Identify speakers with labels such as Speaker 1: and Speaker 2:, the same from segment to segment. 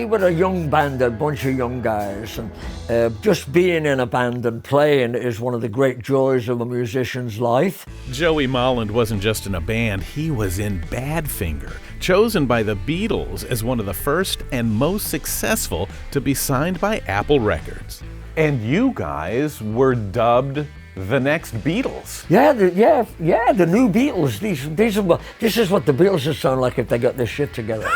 Speaker 1: we were a young band, a bunch of young guys, and just being in a band and playing is one of the great joys of a musician's life.
Speaker 2: Joey Molland wasn't just in a band, he was in Badfinger, chosen by the Beatles as one of the first and most successful to be signed by Apple Records.
Speaker 3: And you guys were dubbed the next Beatles.
Speaker 1: Yeah, the new Beatles. This is what the Beatles would sound like if they got their shit together.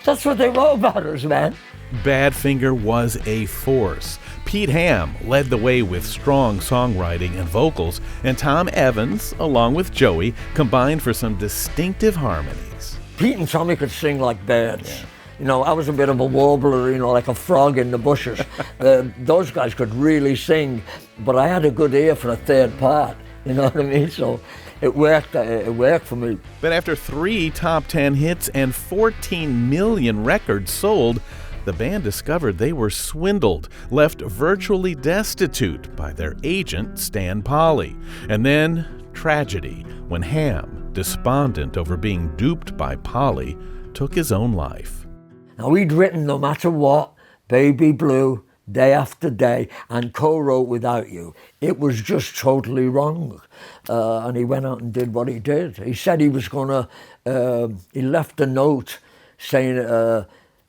Speaker 1: That's what they wrote about us, man.
Speaker 2: Badfinger was a force. Pete Ham led the way with strong songwriting and vocals, and Tom Evans, along with Joey, combined for some distinctive harmonies.
Speaker 1: Pete and Tommy could sing like birds. Yeah. You know, I was a bit of a warbler, you know, like a frog in the bushes. Those guys could really sing, but I had a good ear for a third part, you know what I mean? So it worked for me.
Speaker 2: But after 3 top 10 hits and 14 million records sold, the band discovered they were swindled, left virtually destitute by their agent, Stan Polly. And then, tragedy, when Ham, despondent over being duped by Polly, took his own life.
Speaker 1: Now, we'd written No Matter What, Baby Blue, Day After Day, and co-wrote Without You. It was just totally wrong. And he went out and did what he did. He said he was going to, he left a note saying, I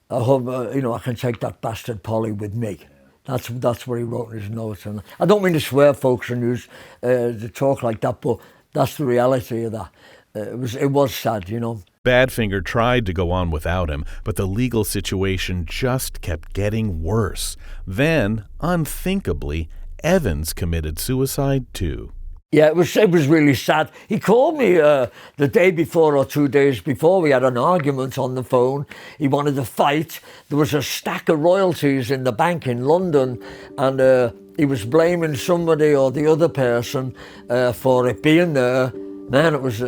Speaker 1: hope, you know, I can take that bastard Polly with me. That's what he wrote in his notes. And I don't mean to swear, folks, and use to talk like that, but that's the reality of that. It was sad, you know.
Speaker 2: Badfinger tried to go on without him, but the legal situation just kept getting worse. Then, unthinkably, Evans committed suicide too.
Speaker 1: Yeah, it was really sad. He called me the day before or 2 days before. We had an argument on the phone. He wanted to fight. There was a stack of royalties in the bank in London, and he was blaming somebody or the other person for it being there. Man, it was...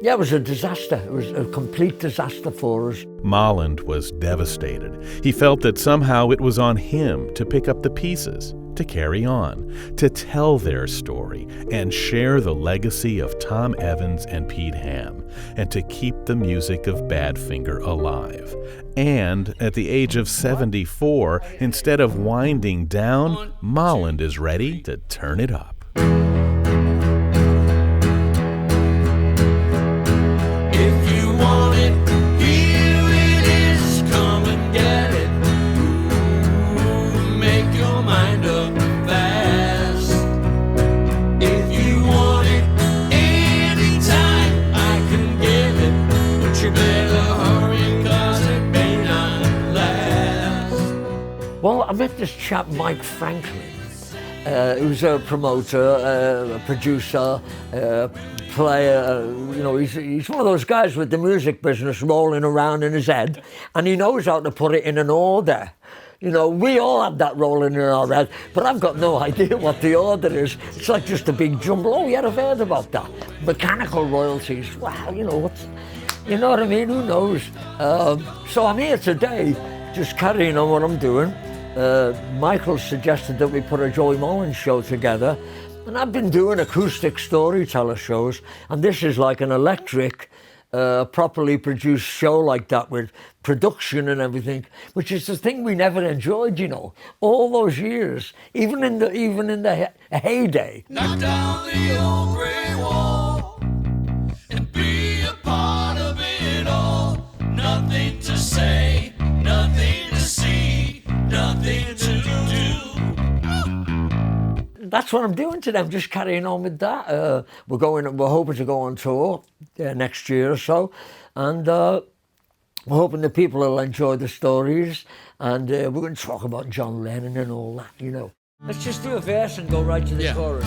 Speaker 1: Yeah, it was a disaster. It was a complete disaster for us.
Speaker 2: Molland was devastated. He felt that somehow it was on him to pick up the pieces, to carry on, to tell their story, and share the legacy of Tom Evans and Pete Ham, and to keep the music of Badfinger alive. And at the age of 74, instead of winding down, Molland is ready to turn it up.
Speaker 1: Well, I met this chap, Mike Franklin, who's a promoter, a producer, player. You know, he's one of those guys with the music business rolling around in his head, and he knows how to put it in an order. You know, we all have that rolling in our head, but I've got no idea what the order is. It's like just a big jumble. Oh, yeah, I've heard about that. Mechanical royalties. Wow, you know, you know what I mean? Who knows? So I'm here today, just carrying on what I'm doing. Michael suggested that we put a Joey Molland show together, and I've been doing acoustic storyteller shows, and this is like an electric, properly produced show like that with production and everything, which is the thing we never enjoyed, you know, all those years, even in the heyday.
Speaker 4: Knock down the old grey wall and be a part of it all. Nothing to say, nothing to see, nothing to do.
Speaker 1: That's what I'm doing today. I'm just carrying on with that. We're hoping to go on tour next year or so, and we're hoping that people will enjoy the stories, and we're going to talk about John Lennon and all that, you know. Let's just do a verse and go right to the chorus.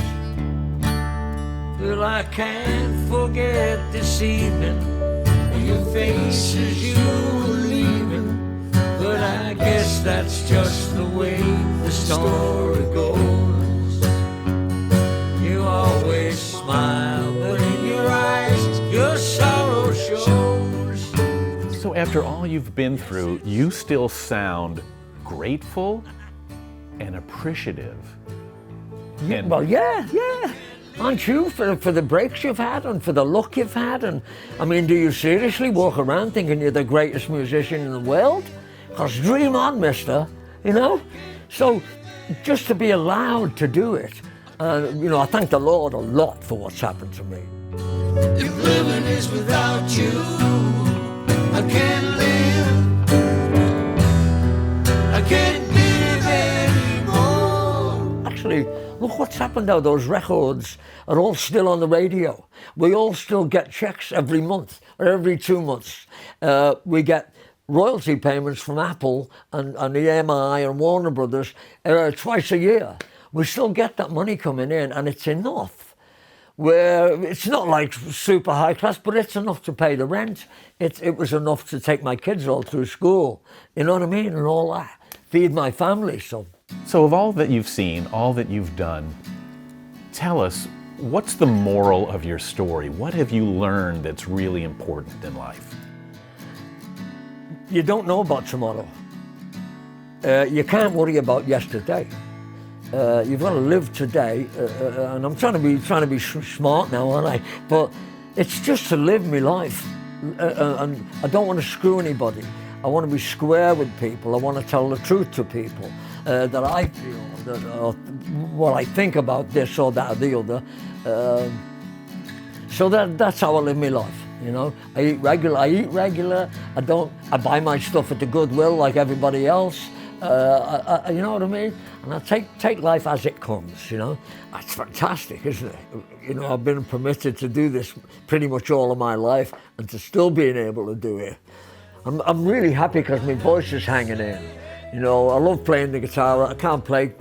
Speaker 1: Well, I can't forget this evening, your face as you were leaving, but I guess that's just the way the story goes. You always smile, but in your eyes, your sorrow shows.
Speaker 3: So after all you've been through, you still sound grateful and appreciative.
Speaker 1: Well, yeah. Aren't you, for the breaks you've had and for the luck you've had? And I mean, do you seriously walk around thinking you're the greatest musician in the world? Because dream on, mister, you know? So just to be allowed to do it, you know, I thank the Lord a lot for what's happened to me.
Speaker 4: If living is without you, I can't live. I can't live anymore.
Speaker 1: Actually, look what's happened now. Those records are all still on the radio. We all still get checks every month or every 2 months. We get royalty payments from Apple and the EMI and Warner Brothers twice a year. We still get that money coming in, and it's enough. Where it's not like super high class, but it's enough to pay the rent. It was enough to take my kids all through school. You know what I mean? And all that. Feed my family. So
Speaker 3: of all that you've seen, all that you've done, tell us, what's the moral of your story? What have you learned that's really important in life?
Speaker 1: you don't know about tomorrow. You can't worry about yesterday. You've got to live today, and I'm trying to be smart now, aren't I? But it's just to live my life, and I don't want to screw anybody. I want to be square with people. I want to tell the truth to people that I feel, or what I think about this or that or the other. So that's how I live my life. You know, I eat regular. I buy my stuff at the Goodwill like everybody else. You know what I mean? And I take life as it comes, you know. That's fantastic, isn't it? You know, I've been permitted to do this pretty much all of my life, and to still being able to do it. I'm really happy because my voice is hanging in. You know, I love playing the guitar. I can't play,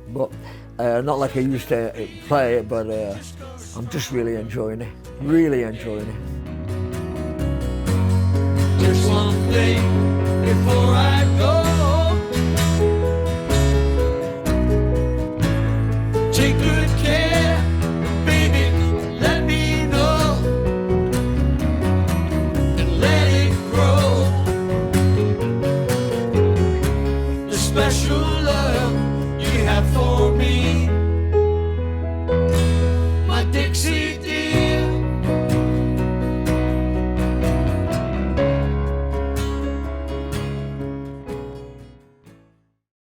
Speaker 1: but not like I used to play it, but I'm just really enjoying it. Really enjoying it.
Speaker 4: There's one thing before I go. Take good care, baby, let me know, and let it grow. The special love you have for me, my Dixie.